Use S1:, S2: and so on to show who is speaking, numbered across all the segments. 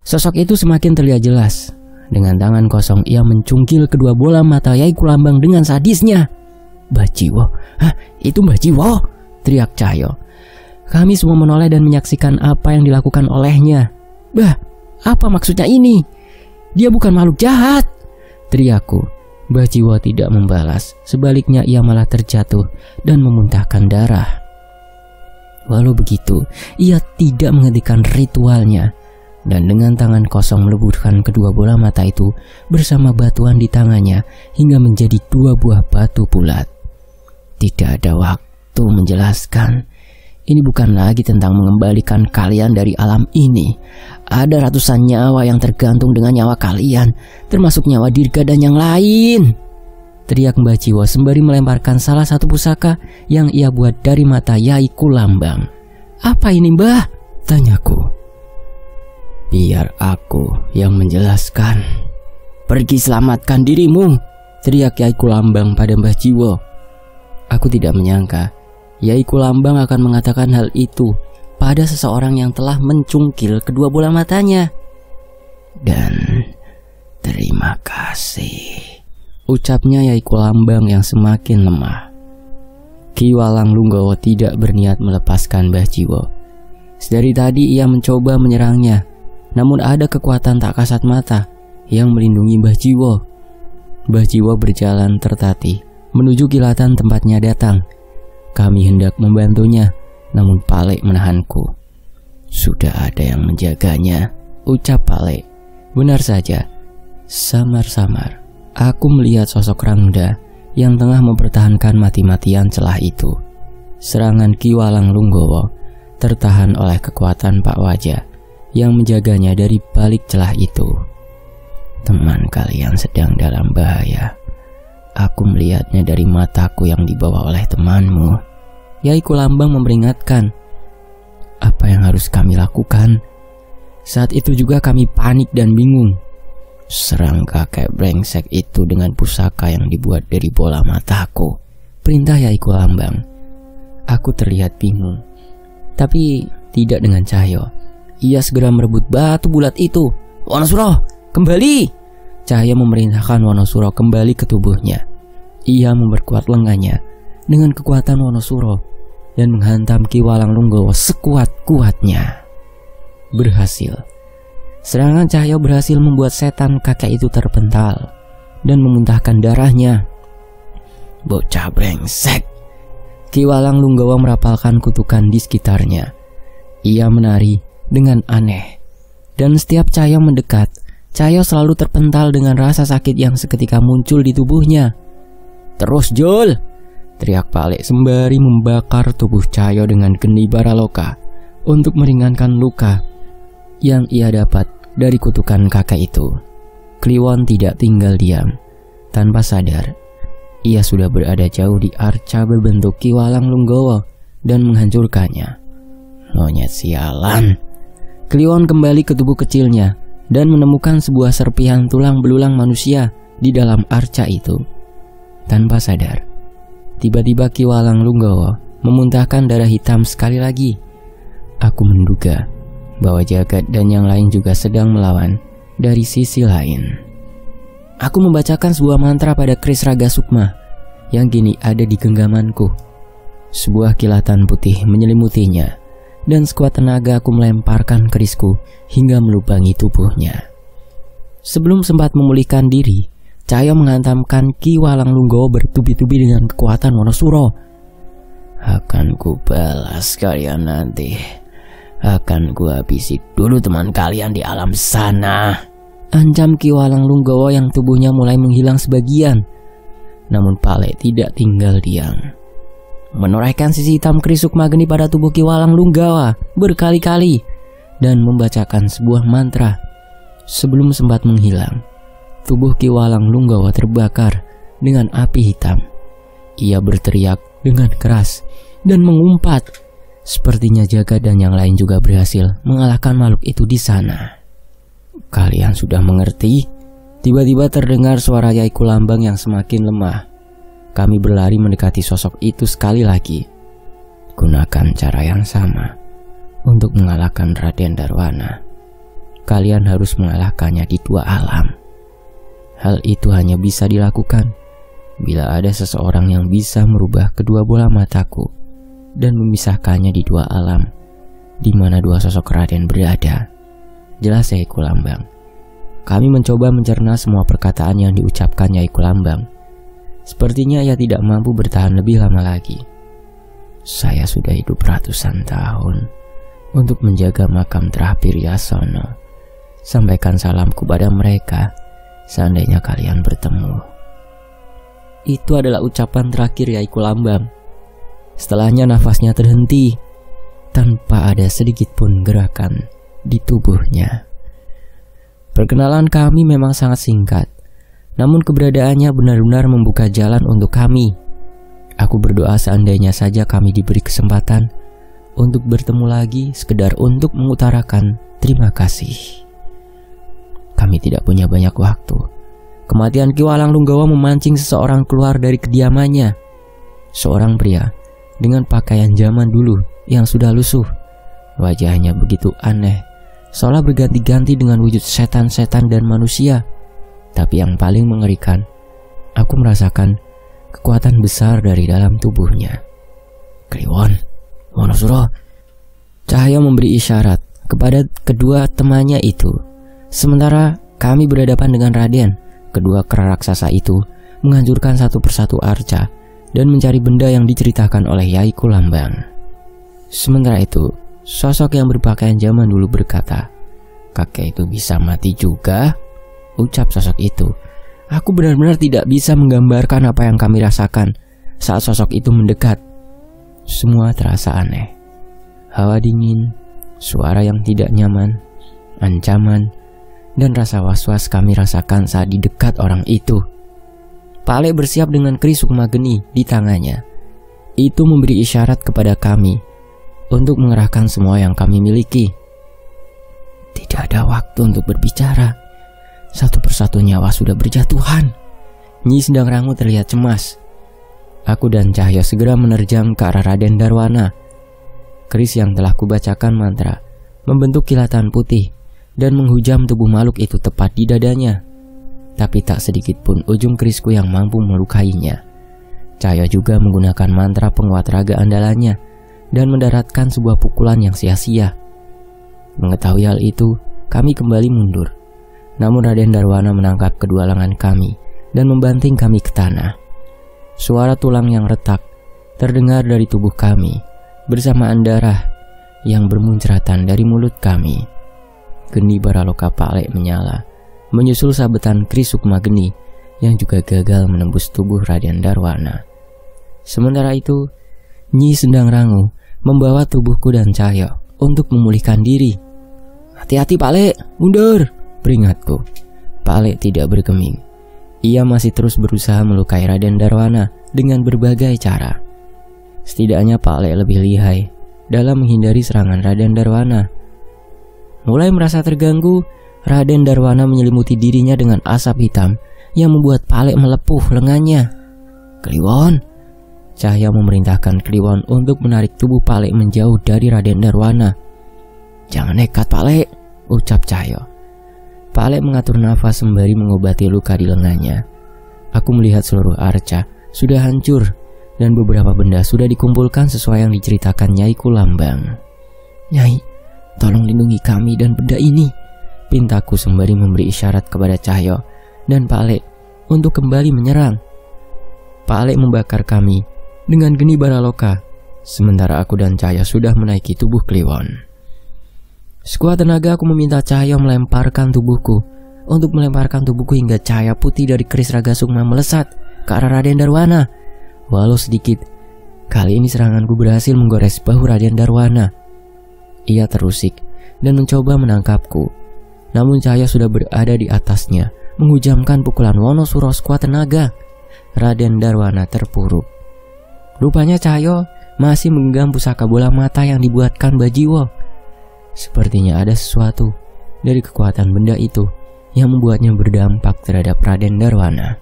S1: Sosok itu semakin terlihat jelas. Dengan tangan kosong ia mencungkil kedua bola mata Yai Kulambang dengan sadisnya. "Mbah Jiwo, hah, itu Mbah Jiwo!" teriak Cahyo. Kami semua menoleh dan menyaksikan apa yang dilakukan olehnya. "Bah, apa maksudnya ini? Dia bukan makhluk jahat!" teriakku. Mbah Jiwo tidak membalas. Sebaliknya ia malah terjatuh dan memuntahkan darah. Walau begitu, ia tidak menghentikan ritualnya. Dan dengan tangan kosong meleburkan kedua bola mata itu bersama batuan di tangannya hingga menjadi 2 buah batu bulat. Tidak ada waktu menjelaskan. Ini bukan lagi tentang mengembalikan kalian dari alam ini. Ada ratusan nyawa yang tergantung dengan nyawa kalian, termasuk nyawa Dirga dan yang lain, teriak Mbah Jiwo sembari melemparkan salah satu pusaka yang ia buat dari mata Yai Kulambang. "Apa ini, Mbah?" tanyaku. "Biar aku yang menjelaskan. Pergi selamatkan dirimu," teriak Yai Kulambang pada Mbah Jiwo. Aku tidak menyangka Yai Kulambang akan mengatakan hal itu pada seseorang yang telah mencungkil kedua bola matanya. "Dan terima kasih," ucapnya Yai Kulambang yang semakin lemah. Ki Walang Lunggawa tidak berniat melepaskan Mbah Jiwo. Sedari tadi ia mencoba menyerangnya, namun ada kekuatan tak kasat mata yang melindungi Mbah Jiwo. Mbah Jiwo berjalan tertatih menuju kilatan tempatnya datang. Kami hendak membantunya, namun Palek menahanku. "Sudah ada yang menjaganya," ucap Palek. Benar saja, samar-samar aku melihat sosok Rangda yang tengah mempertahankan mati-matian celah itu. Serangan Ki Walang Lunggawa tertahan oleh kekuatan Pak Wajah yang menjaganya dari balik celah itu. "Teman kalian sedang dalam bahaya. Aku melihatnya dari mataku yang dibawa oleh temanmu," Yai Kulambang memperingatkan. Apa yang harus kami lakukan? Saat itu juga kami panik dan bingung. "Serang kakek brengsek itu dengan pusaka yang dibuat dari bola mataku," perintah Yai Kulambang. Aku terlihat bingung, tapi tidak dengan Cahyo. Ia segera merebut batu bulat itu. "Wonosuro, kembali!" Cahyo memerintahkan Wonosuro kembali ke tubuhnya. Ia memperkuat lengannya dengan kekuatan Wonosuro dan menghantam Ki Walang Lunggawa sekuat-kuatnya. Berhasil. Serangan Cahyo berhasil membuat setan kakek itu terpental dan memuntahkan darahnya. "Bocah brengsek!" Ki Walang Lunggawa merapalkan kutukan di sekitarnya. Ia menari dengan aneh, dan setiap Cahyo mendekat, Cahyo selalu terpental dengan rasa sakit yang seketika muncul di tubuhnya. "Terus, Jul!" teriak Palek sembari membakar tubuh Cahyo dengan geni baraloka untuk meringankan luka yang ia dapat dari kutukan kakek itu. Kliwon tidak tinggal diam. Tanpa sadar, ia sudah berada jauh di arca berbentuk Ki Walang Lunggawa dan menghancurkannya. "Monyet sialan!" Kliwon kembali ke tubuh kecilnya dan menemukan sebuah serpihan tulang belulang manusia di dalam arca itu. Tanpa sadar, tiba-tiba Ki Walang Lunggawa memuntahkan darah hitam sekali lagi. Aku menduga bahwa Jagat dan yang lain juga sedang melawan dari sisi lain. Aku membacakan sebuah mantra pada keris Raga Sukma yang kini ada di genggamanku. Sebuah kilatan putih menyelimutinya, dan sekuat tenaga aku melemparkan kerisku hingga melubangi tubuhnya. Sebelum sempat memulihkan diri, Cahyo menghantamkan Ki Walang Lunggawa bertubi-tubi dengan kekuatan Wonosuro. "Akan ku balas kalian nanti. Akan ku habisi dulu teman kalian di alam sana," ancam Ki Walang Lunggawa yang tubuhnya mulai menghilang sebagian. Namun Palek tidak tinggal diam. Menorehkan sisi hitam keris Sukma Geni pada tubuh Ki Walang Lunggawa berkali-kali dan membacakan sebuah mantra. Sebelum sempat menghilang, tubuh Ki Walang Lunggawa terbakar dengan api hitam. Ia berteriak dengan keras dan mengumpat. Sepertinya Jagat dan yang lain juga berhasil mengalahkan makhluk itu di sana. "Kalian sudah mengerti?" Tiba-tiba terdengar suara Yai Kulambang yang semakin lemah. Kami berlari mendekati sosok itu sekali lagi. "Gunakan cara yang sama untuk mengalahkan Raden Darwana. kalian harus mengalahkannya di dua alam. Hal itu hanya bisa dilakukan bila ada seseorang yang bisa merubah kedua bola mataku dan memisahkannya di dua alam, di mana dua sosok Raden berada. Jelas Nyai Kulambang. Kami mencoba mencerna semua perkataan yang diucapkan Nyai Kulambang. Sepertinya ia tidak mampu bertahan lebih lama lagi. Saya sudah hidup ratusan tahun untuk menjaga makam terakhir Yasono. Sampaikan salamku pada mereka seandainya kalian bertemu. Itu adalah ucapan terakhir Nyai Kulambang. Setelahnya nafasnya terhenti tanpa ada sedikit pun gerakan di tubuhnya. Perkenalan kami memang sangat singkat, namun keberadaannya benar-benar membuka jalan untuk kami. Aku berdoa seandainya saja kami diberi kesempatan untuk bertemu lagi sekedar untuk mengutarakan terima kasih. Kami tidak punya banyak waktu. Kematian Ki Walang Runggawa memancing seseorang keluar dari kediamannya. Seorang pria dengan pakaian zaman dulu yang sudah lusuh. Wajahnya begitu aneh, seolah berganti-ganti dengan wujud setan-setan dan manusia. Tapi yang paling mengerikan, aku merasakan kekuatan besar dari dalam tubuhnya. Kliwon, Wonosuro. Cahaya memberi isyarat kepada kedua temannya itu. Sementara kami berhadapan dengan Raden, kedua kera raksasa itu menghancurkan satu persatu arca dan mencari benda yang diceritakan oleh Nyai Kulambang. Sementara itu, sosok yang berpakaian zaman dulu berkata, "Kakek itu bisa mati juga?" Ucap sosok itu. Aku benar-benar tidak bisa menggambarkan apa yang kami rasakan saat sosok itu mendekat. Semua terasa aneh. Hawa dingin, suara yang tidak nyaman, ancaman, dan rasa was-was kami rasakan saat di dekat orang itu. Pale bersiap dengan keris sukma geni di tangannya. Itu memberi isyarat kepada kami untuk mengerahkan semua yang kami miliki. Tidak ada waktu untuk berbicara. Satu persatu nyawa sudah berjatuhan. Nyi Sendang Rangu terlihat cemas. Aku dan Cahyo segera menerjang ke arah Raden Darwana. Keris yang telah kubacakan mantra membentuk kilatan putih dan menghujam tubuh makhluk itu tepat di dadanya. Tapi tak sedikit pun ujung kerisku yang mampu melukainya. Cahyo juga menggunakan mantra penguat raga andalannya dan mendaratkan sebuah pukulan yang sia-sia. Mengetahui hal itu, kami kembali mundur. Namun Raden Darwana menangkap kedua lengan kami dan membanting kami ke tanah. Suara tulang yang retak terdengar dari tubuh kami bersamaan darah yang bermuncratan dari mulut kami. Geni Baraloka Pale menyala, menyusul sabetan keris sukma geni yang juga gagal menembus tubuh Raden Darwana. Sementara itu, Nyi Sendang Rangu membawa tubuhku dan Cahyo untuk memulihkan diri. "Hati-hati Pale, mundur!" peringatku. Pale tidak bergeming. Ia masih terus berusaha melukai Raden Darwana dengan berbagai cara. Setidaknya Pale lebih lihai dalam menghindari serangan Raden Darwana. Mulai merasa terganggu, Raden Darwana menyelimuti dirinya dengan asap hitam yang membuat Pale melepuh lengannya. "Kliwon!" Cahya memerintahkan Kliwon untuk menarik tubuh Pale menjauh dari Raden Darwana. "Jangan nekat Pale," ucap Cahyo. Pale mengatur nafas sembari mengobati luka di lengannya. Aku melihat seluruh arca sudah hancur dan beberapa benda sudah dikumpulkan sesuai yang diceritakan Nyai Kulambang. "Nyai, tolong lindungi kami dan benda ini," pintaku sembari memberi isyarat kepada Cahyo dan Pale untuk kembali menyerang. Pale membakar kami dengan geni Baraloka, sementara aku dan Cahyo sudah menaiki tubuh Kliwon. Sekuat tenaga aku meminta Cahyo melemparkan tubuhku hingga cahaya putih dari keris raga sukma melesat ke arah Raden Darwana. Walau sedikit, kali ini seranganku berhasil menggores bahu Raden Darwana. Ia terusik dan mencoba menangkapku, namun Cahyo sudah berada di atasnya, menghujamkan pukulan Wonosuro sekuat tenaga. Raden Darwana terpuruk. Rupanya Cahyo masih menggenggam pusaka bola mata yang dibuatkan Bajiwo. Sepertinya ada sesuatu dari kekuatan benda itu yang membuatnya berdampak terhadap Raden Darwana.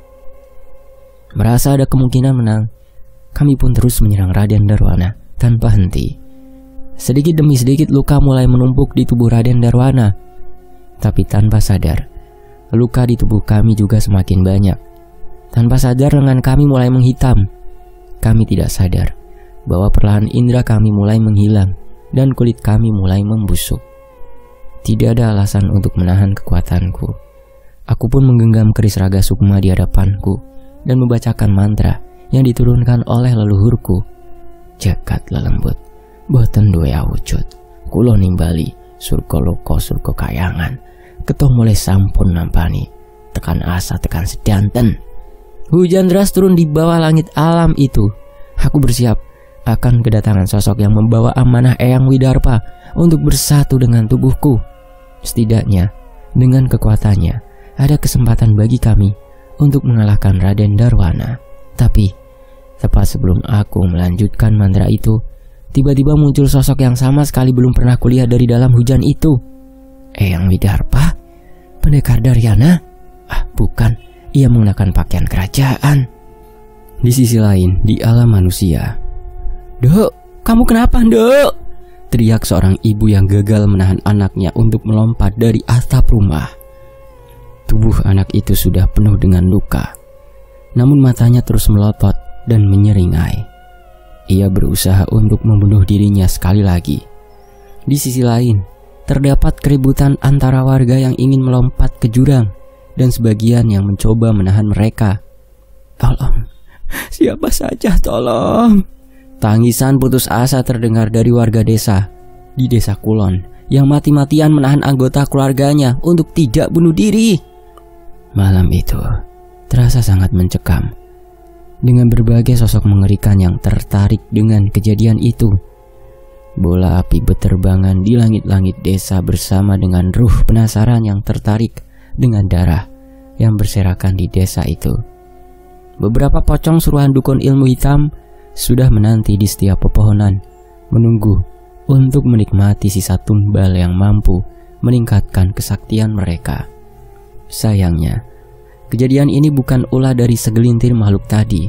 S1: Merasa ada kemungkinan menang, kami pun terus menyerang Raden Darwana tanpa henti. Sedikit demi sedikit luka mulai menumpuk di tubuh Raden Darwana. Tapi tanpa sadar, luka di tubuh kami juga semakin banyak. Tanpa sadar lengan kami mulai menghitam. Kami tidak sadar bahwa perlahan indera kami mulai menghilang dan kulit kami mulai membusuk. Tidak ada alasan untuk menahan kekuatanku. Aku pun menggenggam keris Raga Sukma di hadapanku dan membacakan mantra yang diturunkan oleh leluhurku. Jagat lelembut, boten duwe awujud, kula nimbali surga loko surga kayangan, keto mulai sampun nampani, tekan asa tekan sedanten. Hujan deras turun di bawah langit alam itu. Aku bersiap akan kedatangan sosok yang membawa amanah Eyang Widarpa untuk bersatu dengan tubuhku. Setidaknya dengan kekuatannya ada kesempatan bagi kami untuk mengalahkan Raden Darwana. Tapi tepat sebelum aku melanjutkan mantra itu, tiba-tiba muncul sosok yang sama sekali belum pernah kulihat dari dalam hujan itu. Eyang Widarpa? Pendekar Daryana? Bukan, ia menggunakan pakaian kerajaan. Di sisi lain, di alam manusia. "Dok, kamu kenapa, Dok?" teriak seorang ibu yang gagal menahan anaknya untuk melompat dari atap rumah. Tubuh anak itu sudah penuh dengan luka, namun matanya terus melotot dan menyeringai. Ia berusaha untuk membunuh dirinya sekali lagi. Di sisi lain, terdapat keributan antara warga yang ingin melompat ke jurang dan sebagian yang mencoba menahan mereka. "Tolong, siapa saja tolong!" Tangisan putus asa terdengar dari warga desa di desa Kulon yang mati-matian menahan anggota keluarganya untuk tidak bunuh diri. Malam itu terasa sangat mencekam, dengan berbagai sosok mengerikan yang tertarik dengan kejadian itu. Bola api berterbangan di langit-langit desa bersama dengan ruh penasaran yang tertarik dengan darah yang berserakan di desa itu. Beberapa pocong suruhan dukun ilmu hitam sudah menanti di setiap pepohonan, menunggu untuk menikmati sisa tumbal yang mampu meningkatkan kesaktian mereka. Sayangnya, kejadian ini bukan ulah dari segelintir makhluk tadi.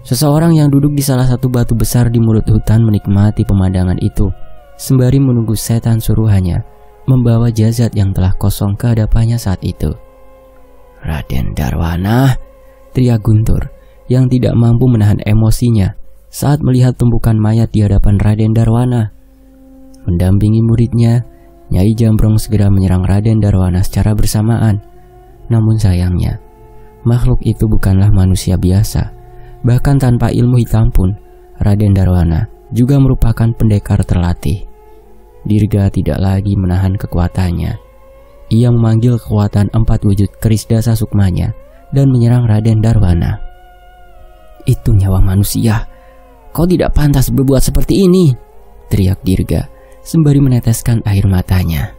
S1: Seseorang yang duduk di salah satu batu besar di mulut hutan menikmati pemandangan itu, sembari menunggu setan suruhannya membawa jasad yang telah kosong ke hadapannya saat itu. "Raden Darwana!" teriak Guntur yang tidak mampu menahan emosinya saat melihat tumpukan mayat di hadapan Raden Darwana. Mendampingi muridnya, Nyai Jambrong segera menyerang Raden Darwana secara bersamaan. Namun sayangnya, makhluk itu bukanlah manusia biasa. Bahkan tanpa ilmu hitam pun, Raden Darwana juga merupakan pendekar terlatih. Dirga tidak lagi menahan kekuatannya. Ia memanggil kekuatan 4 wujud keris dasa sukmanya dan menyerang Raden Darwana. "Itu nyawa manusia. Kau tidak pantas berbuat seperti ini," teriak Dirga sembari meneteskan air matanya.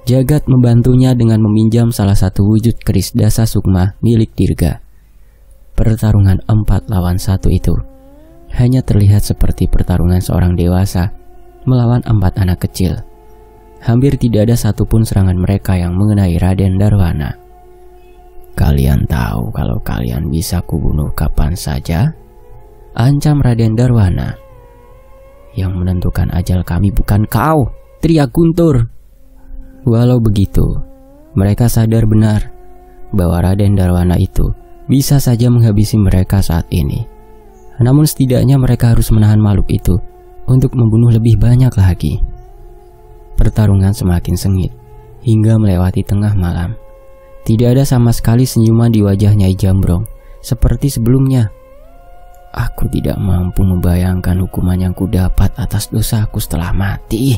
S1: Jagat membantunya dengan meminjam salah satu wujud keris dasa sukma milik Dirga. Pertarungan 4 lawan 1 itu hanya terlihat seperti pertarungan seorang dewasa melawan 4 anak kecil. Hampir tidak ada satupun serangan mereka yang mengenai Raden Darwana. "Kalian tahu kalau kalian bisa kubunuh kapan saja?" ancam Raden Darwana. "Yang menentukan ajal kami bukan kau," teriak Guntur. Walau begitu, mereka sadar benar bahwa Raden Darwana itu bisa saja menghabisi mereka saat ini. Namun setidaknya mereka harus menahan makhluk itu untuk membunuh lebih banyak lagi. Pertarungan semakin sengit hingga melewati tengah malam. Tidak ada sama sekali senyuman di wajah Nyai Jambrong seperti sebelumnya. "Aku tidak mampu membayangkan hukuman yang kudapat atas dosaku setelah mati.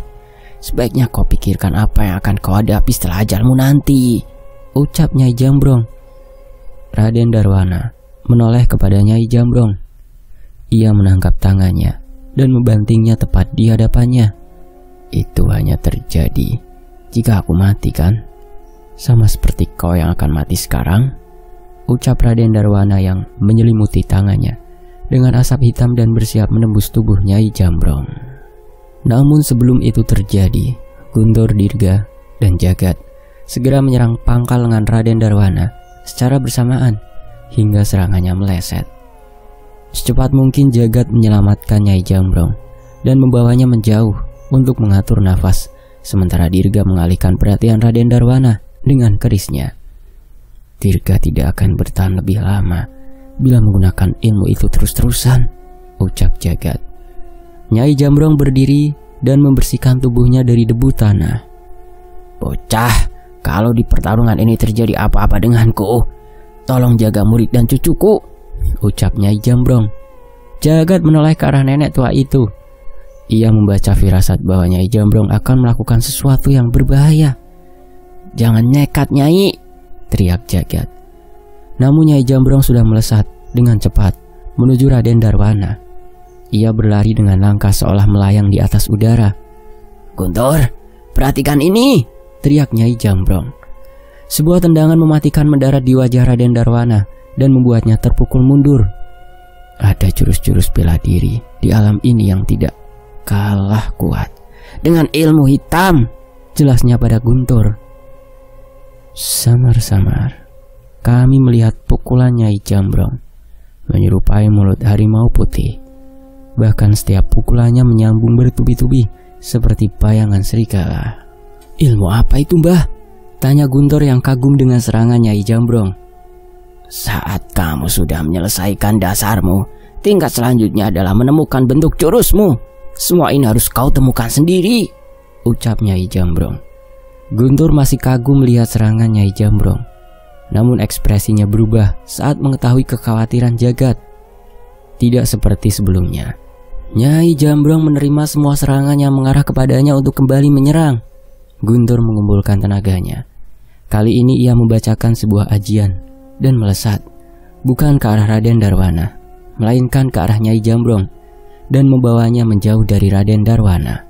S1: Sebaiknya kau pikirkan apa yang akan kau hadapi setelah ajalmu nanti," ucap Nyai Jambrong. Raden Darwana menoleh kepada Nyai Jambrong. Ia menangkap tangannya dan membantingnya tepat di hadapannya. "Itu hanya terjadi jika aku mati, kan? Sama seperti kau yang akan mati sekarang," ucap Raden Darwana yang menyelimuti tangannya dengan asap hitam dan bersiap menembus tubuh Nyai Jambrong. Namun sebelum itu terjadi, Guntur, Dirga, dan Jagat segera menyerang pangkal lengan Raden Darwana secara bersamaan hingga serangannya meleset. Secepat mungkin Jagat menyelamatkan Nyai Jambrong dan membawanya menjauh untuk mengatur nafas sementara Dirga mengalihkan perhatian Raden Darwana dengan kerisnya. Dirga tidak akan bertahan lebih lama bila menggunakan ilmu itu terus-terusan, ucap Jagat. Nyai Jambrong berdiri dan membersihkan tubuhnya dari debu tanah. Bocah, kalau di pertarungan ini terjadi apa-apa denganku, tolong jaga murid dan cucuku, ucap Nyai Jambrong. Jagat menoleh ke arah nenek tua itu. Ia membaca firasat bahwa Nyai Jambrong akan melakukan sesuatu yang berbahaya. Jangan nekat, Nyai, teriak Jagat. Namun Nyai Jambrong sudah melesat dengan cepat menuju Raden Darwana. Ia berlari dengan langkah seolah melayang di atas udara. Guntur, perhatikan ini, teriak Nyai Jambrong. Sebuah tendangan mematikan mendarat di wajah Raden Darwana dan membuatnya terpukul mundur. Ada jurus-jurus bela diri di alam ini yang tidak kalah kuat dengan ilmu hitam, jelasnya pada Guntur. Samar-samar kami melihat pukulan Nyai Jambrong menyerupai mulut harimau putih. Bahkan setiap pukulannya menyambung bertubi-tubi seperti bayangan serigala. Ilmu apa itu, Mbah? Tanya Guntur yang kagum dengan serangan Nyai Jambrong. Saat kamu sudah menyelesaikan dasarmu, tingkat selanjutnya adalah menemukan bentuk jurusmu. Semua ini harus kau temukan sendiri, ucap Nyai Jambrong. Guntur masih kagum melihat serangan Nyai Jambrong. Namun ekspresinya berubah saat mengetahui kekhawatiran Jagat. Tidak seperti sebelumnya. Nyai Jambrong menerima semua serangan yang mengarah kepadanya untuk kembali menyerang. Guntur mengumpulkan tenaganya. Kali ini ia membacakan sebuah ajian dan melesat, bukan ke arah Raden Darwana, melainkan ke arah Nyai Jambrong, dan membawanya menjauh dari Raden Darwana.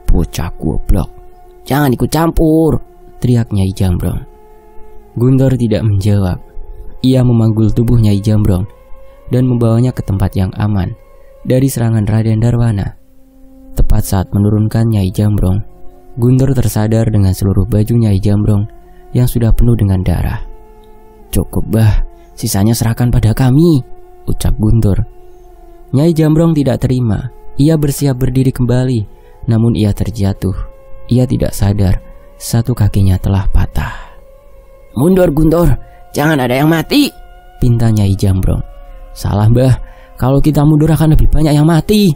S1: Bocah goblok, jangan ikut campur, teriak Nyai Jambrong. Guntur tidak menjawab. Ia memanggul tubuh Nyai Jambrong dan membawanya ke tempat yang aman dari serangan Raden Darwana. Tepat saat menurunkan Nyai Jambrong, Guntur tersadar dengan seluruh baju Nyai Jambrong yang sudah penuh dengan darah. Cukup, Bah, sisanya serahkan pada kami, ucap Guntur. Nyai Jambrong tidak terima. Ia bersiap berdiri kembali, namun ia terjatuh. Ia tidak sadar satu kakinya telah patah. Mundur, Guntur, jangan ada yang mati, pinta Nyai Jambrong. Salah, Mbah, kalau kita mundur akan lebih banyak yang mati.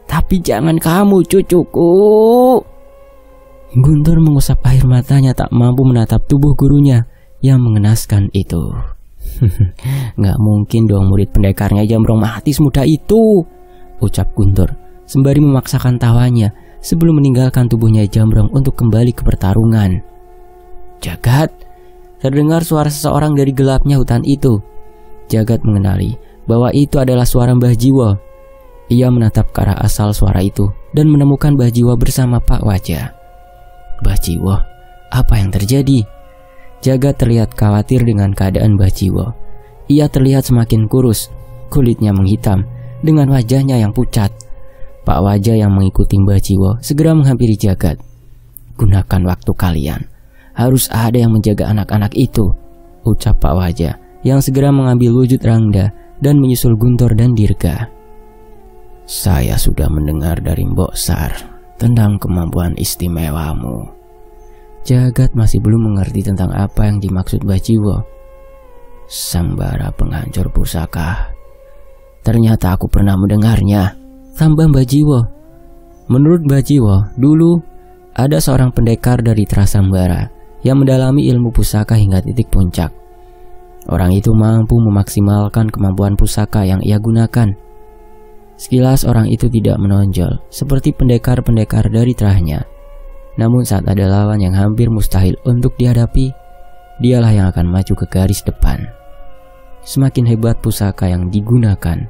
S1: Tapi jangan kamu, cucuku. Guntur mengusap air matanya tak mampu menatap tubuh gurunya yang mengenaskan itu. Nggak mungkin dong murid pendekarnya Jambrong mati semudah itu, ucap Guntur sembari memaksakan tawanya sebelum meninggalkan tubuhnya Jambrong untuk kembali ke pertarungan. Jagat, terdengar suara seseorang dari gelapnya hutan itu. Jagat mengenali bahwa itu adalah suara Mbah Jiwo. Ia menatap ke arah asal suara itu dan menemukan Mbah Jiwo bersama Pak Wajah. Mbah Jiwo, apa yang terjadi? Jagat terlihat khawatir dengan keadaan Mbah Jiwo. Ia terlihat semakin kurus, kulitnya menghitam, dengan wajahnya yang pucat. Pak Wajah yang mengikuti Mbah Jiwo segera menghampiri Jagat. Gunakan waktu kalian, harus ada yang menjaga anak-anak itu, ucap Pak Wajah yang segera mengambil wujud Rangda dan menyusul Guntur dan Dirga. Saya sudah mendengar dari Mbok Sar tentang kemampuan istimewamu. Jagat masih belum mengerti tentang apa yang dimaksud Mbah Jiwo. Sambara penghancur pusaka. Ternyata aku pernah mendengarnya, tambah Mbah Jiwo. Menurut Mbah Jiwo, dulu ada seorang pendekar dari Trasambara yang mendalami ilmu pusaka hingga titik puncak. Orang itu mampu memaksimalkan kemampuan pusaka yang ia gunakan. Sekilas orang itu tidak menonjol seperti pendekar-pendekar dari Trahnya. Namun saat ada lawan yang hampir mustahil untuk dihadapi, dialah yang akan maju ke garis depan. Semakin hebat pusaka yang digunakan,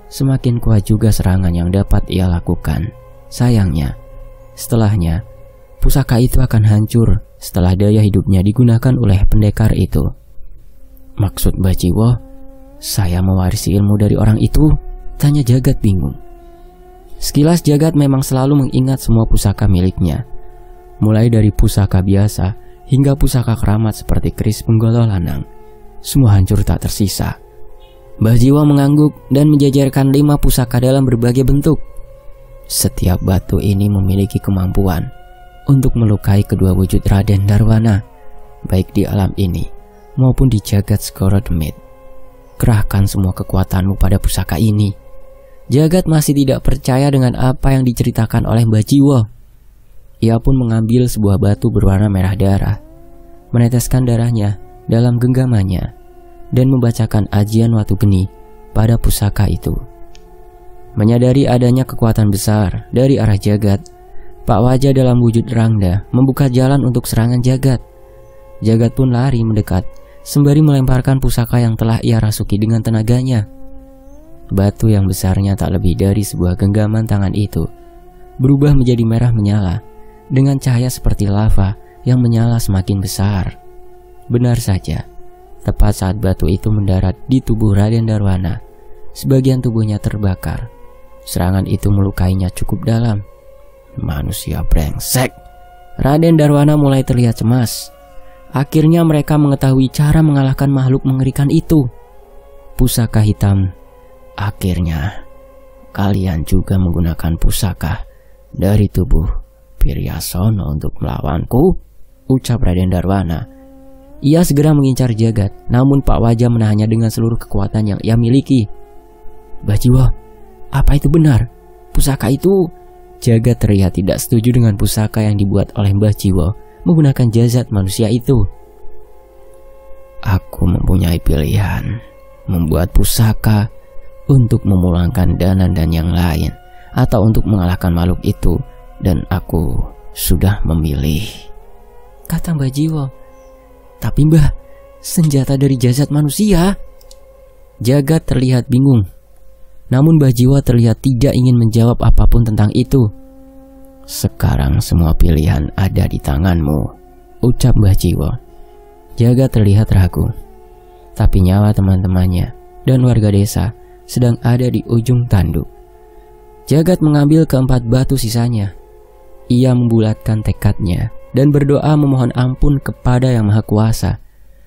S1: semakin kuat juga serangan yang dapat ia lakukan. Sayangnya, setelahnya, pusaka itu akan hancur setelah daya hidupnya digunakan oleh pendekar itu. Maksud Mbah Jiwo, saya mewarisi ilmu dari orang itu? Tanya Jagat bingung. Sekilas Jagat memang selalu mengingat semua pusaka miliknya, mulai dari pusaka biasa hingga pusaka keramat seperti keris penggolo lanang. Semua hancur tak tersisa. Mbah Jiwo mengangguk dan menjajarkan 5 pusaka dalam berbagai bentuk. Setiap batu ini memiliki kemampuan untuk melukai kedua wujud Raden Darwana, baik di alam ini maupun di jagat Segoro Demit. Kerahkan semua kekuatanmu pada pusaka ini. Jagat masih tidak percaya dengan apa yang diceritakan oleh Mbah Jiwo. Ia pun mengambil sebuah batu berwarna merah darah, meneteskan darahnya dalam genggamannya, dan membacakan ajian watu geni pada pusaka itu. Menyadari adanya kekuatan besar dari arah jagat, Pak Wajah dalam wujud Rangda membuka jalan untuk serangan jagat. Jagat pun lari mendekat, sembari melemparkan pusaka yang telah ia rasuki dengan tenaganya. Batu yang besarnya tak lebih dari sebuah genggaman tangan itu berubah menjadi merah menyala, dengan cahaya seperti lava yang menyala semakin besar. Benar saja, tepat saat batu itu mendarat di tubuh Raden Darwana, sebagian tubuhnya terbakar. Serangan itu melukainya cukup dalam. Manusia brengsek. Raden Darwana mulai terlihat cemas. Akhirnya mereka mengetahui cara mengalahkan makhluk mengerikan itu. Pusaka hitam. Akhirnya kalian juga menggunakan pusaka dari tubuh Piryasono untuk melawanku, ucap Raden Darwana. Ia segera mengincar jagat, namun Pak Wajah menahannya dengan seluruh kekuatan yang ia miliki. Mbah Jiwo, apa itu benar? Pusaka itu... Jagat terlihat tidak setuju dengan pusaka yang dibuat oleh Mbah Jiwo menggunakan jasad manusia itu. Aku mempunyai pilihan, membuat pusaka untuk memulangkan Danan dan yang lain, atau untuk mengalahkan makhluk itu, dan aku sudah memilih, kata Mbah Jiwo. Tapi Mbah, senjata dari jasad manusia. Jagat terlihat bingung. Namun Mbah Jiwo terlihat tidak ingin menjawab apapun tentang itu. Sekarang semua pilihan ada di tanganmu, ucap Mbah Jiwo. Jagat terlihat ragu. Tapi nyawa teman-temannya dan warga desa sedang ada di ujung tanduk. Jagat mengambil keempat batu sisanya. Ia membulatkan tekadnya dan berdoa memohon ampun kepada Yang Maha Kuasa.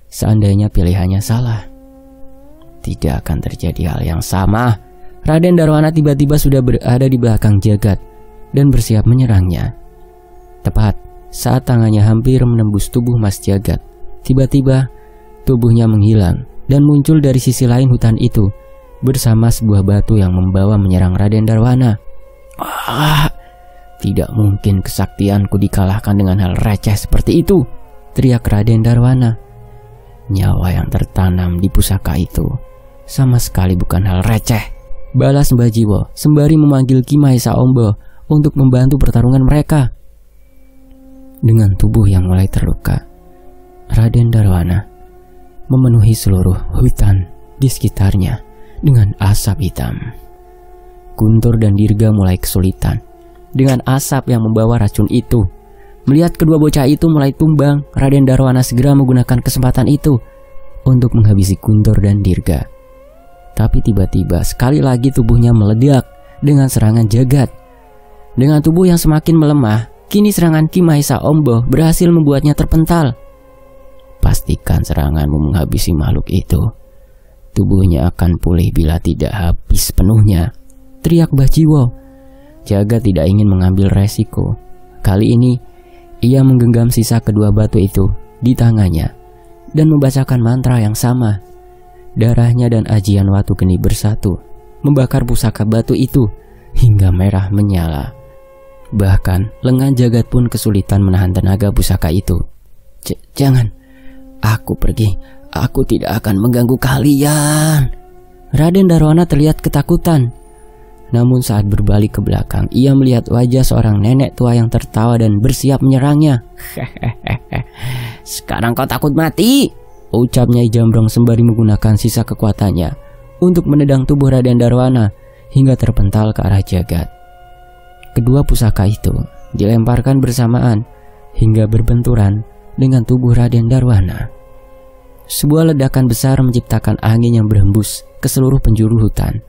S1: Seandainya pilihannya salah, tidak akan terjadi hal yang sama. Raden Darwana tiba-tiba sudah berada di belakang Jagat dan bersiap menyerangnya. Tepat saat tangannya hampir menembus tubuh Mas Jagat, tiba-tiba tubuhnya menghilang dan muncul dari sisi lain hutan itu bersama sebuah batu yang membawa menyerang Raden Darwana. Tidak mungkin kesaktianku dikalahkan dengan hal receh seperti itu, teriak Raden Darwana. Nyawa yang tertanam di pusaka itu sama sekali bukan hal receh, balas Mbah Jiwo sembari memanggil Ki Mahesa Ombo untuk membantu pertarungan mereka. Dengan tubuh yang mulai terluka, Raden Darwana memenuhi seluruh hutan di sekitarnya dengan asap hitam. Guntur dan Dirga mulai kesulitan dengan asap yang membawa racun itu. Melihat kedua bocah itu mulai tumbang, Raden Darwana segera menggunakan kesempatan itu untuk menghabisi Guntur dan Dirga. Tapi tiba-tiba sekali lagi tubuhnya meledak dengan serangan Jagat. Dengan tubuh yang semakin melemah, kini serangan Ki Mahesa Ombo berhasil membuatnya terpental. Pastikan seranganmu menghabisi makhluk itu. Tubuhnya akan pulih bila tidak habis penuhnya, teriak Mbah Jiwo. Jagat tidak ingin mengambil resiko. Kali ini ia menggenggam sisa kedua batu itu di tangannya dan membacakan mantra yang sama. Darahnya dan ajian watu geni bersatu, membakar pusaka batu itu hingga merah menyala. Bahkan lengan Jagat pun kesulitan menahan tenaga pusaka itu. Jangan, aku pergi. Aku tidak akan mengganggu kalian. Raden Darwana terlihat ketakutan. Namun saat berbalik ke belakang, ia melihat wajah seorang nenek tua yang tertawa dan bersiap menyerangnya. Sekarang kau takut mati, ucap Nyai Jambrong sembari menggunakan sisa kekuatannya untuk menendang tubuh Raden Darwana hingga terpental ke arah Jagat. Kedua pusaka itu dilemparkan bersamaan hingga berbenturan dengan tubuh Raden Darwana. Sebuah ledakan besar menciptakan angin yang berhembus ke seluruh penjuru hutan.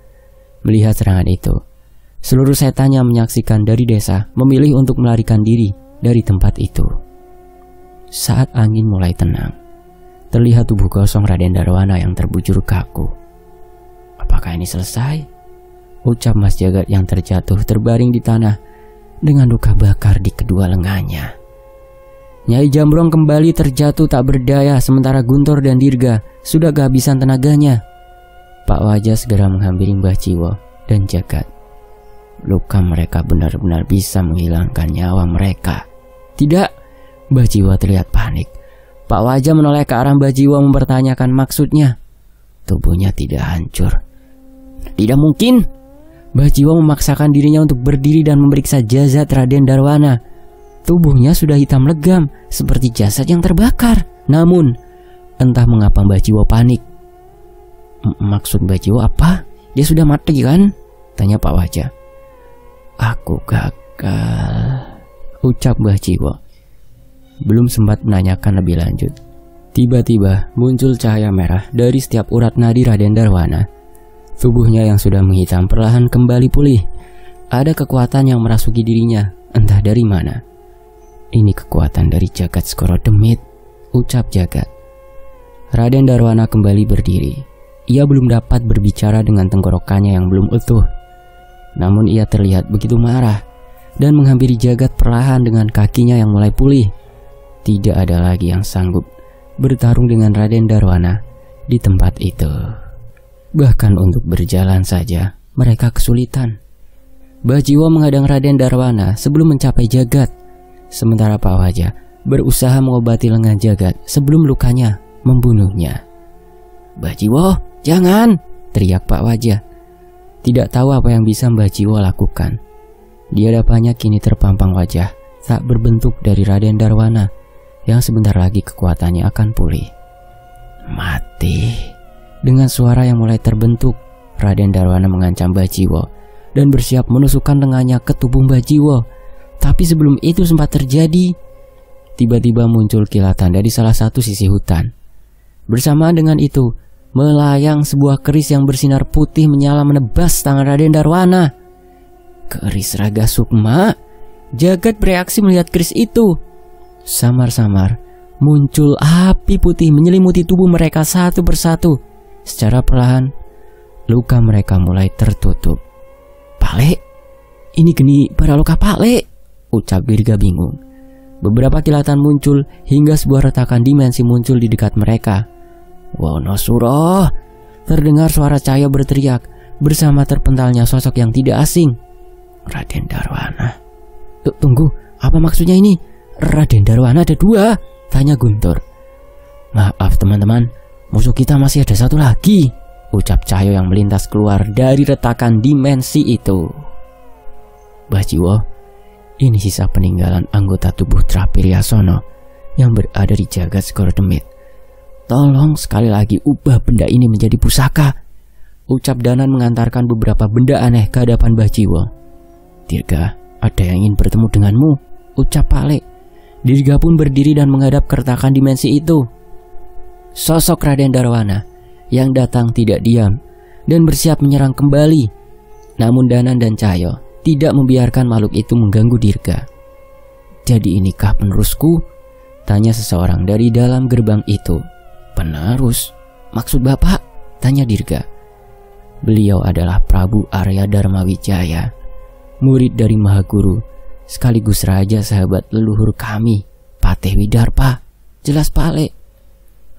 S1: Melihat serangan itu, seluruh setan yang menyaksikan dari desa memilih untuk melarikan diri dari tempat itu. Saat angin mulai tenang, terlihat tubuh kosong Raden Darwana yang terbujur kaku. Apakah ini selesai? Ucap Mas Jagat yang terjatuh terbaring di tanah dengan luka bakar di kedua lengannya. Nyai Jambrong kembali terjatuh tak berdaya, sementara Guntur dan Dirga sudah kehabisan tenaganya. Pak Wajah segera menghampiri Mbah Jiwo dan Jagat. Luka mereka benar-benar bisa menghilangkan nyawa mereka. Tidak, Mbah Jiwo terlihat panik. Pak Wajah menoleh ke arah Mbah Jiwo mempertanyakan maksudnya. Tubuhnya tidak hancur. Tidak mungkin. Mbah Jiwo memaksakan dirinya untuk berdiri dan memeriksa jasad Raden Darwana. Tubuhnya sudah hitam legam seperti jasad yang terbakar. Namun entah mengapa Mbah Jiwo panik. Maksud Mbah Jiwo apa? Dia sudah mati kan? Tanya Pak Wajah. Aku gagal, ucap Mbah Jiwo. Belum sempat menanyakan lebih lanjut, tiba-tiba muncul cahaya merah dari setiap urat nadi Raden Darwana. Tubuhnya yang sudah menghitam perlahan kembali pulih. Ada kekuatan yang merasuki dirinya, entah dari mana. Ini kekuatan dari Jagat Skoro Demit, ucap Jagat. Raden Darwana kembali berdiri. Ia belum dapat berbicara dengan tenggorokannya yang belum utuh. Namun ia terlihat begitu marah dan menghampiri Jagat perlahan dengan kakinya yang mulai pulih. Tidak ada lagi yang sanggup bertarung dengan Raden Darwana di tempat itu. Bahkan untuk berjalan saja mereka kesulitan. Mbah Jiwo menghadang Raden Darwana sebelum mencapai Jagat, sementara Pak Wajah berusaha mengobati lengan Jagat sebelum lukanya membunuhnya. Mbah Jiwo, jangan! Teriak Pak Wajah. Tidak tahu apa yang bisa Mbah Jiwo lakukan. Di hadapannya kini terpampang wajah tak berbentuk dari Raden Darwana yang sebentar lagi kekuatannya akan pulih. Mati. Dengan suara yang mulai terbentuk, Raden Darwana mengancam Mbah Jiwo dan bersiap menusukkan lengannya ke tubuh Mbah Jiwo. Tapi sebelum itu sempat terjadi, tiba-tiba muncul kilatan dari salah satu sisi hutan. Bersamaan dengan itu, melayang sebuah keris yang bersinar putih menyala menebas tangan Raden Darwana. Keris Raga Sukma. Jagat bereaksi melihat keris itu. Samar-samar muncul api putih menyelimuti tubuh mereka satu persatu. Secara perlahan, luka mereka mulai tertutup. Pale, ini geni para luka Pale, ucap Dirga bingung. Beberapa kilatan muncul hingga sebuah retakan dimensi muncul di dekat mereka. Wonosuro, terdengar suara Cahyo berteriak bersama terpentalnya sosok yang tidak asing. Raden Darwana. Tunggu, apa maksudnya ini? Raden Darwana ada dua? Tanya Guntur. Maaf teman-teman, musuh kita masih ada satu lagi, ucap Cahyo yang melintas keluar dari retakan dimensi itu. Mbah Jiwo, ini sisa peninggalan anggota tubuh Trapiryasono yang berada di Jagat Skoro Demit. Tolong sekali lagi ubah benda ini menjadi pusaka, ucap Danan mengantarkan beberapa benda aneh ke hadapan Mbah Jiwo. Dirga, ada yang ingin bertemu denganmu, ucap Pale. Dirga pun berdiri dan menghadap ke retakan dimensi itu. Sosok Raden Darwana yang datang tidak diam dan bersiap menyerang kembali. Namun Danan dan Cahyo tidak membiarkan makhluk itu mengganggu Dirga. Jadi inikah penerusku? Tanya seseorang dari dalam gerbang itu. Penerus? Maksud bapak? Tanya Dirga. Beliau adalah Prabu Arya Darmawijaya, murid dari Mahaguru, sekaligus raja sahabat leluhur kami, Patih Widarpa. Jelas Pale.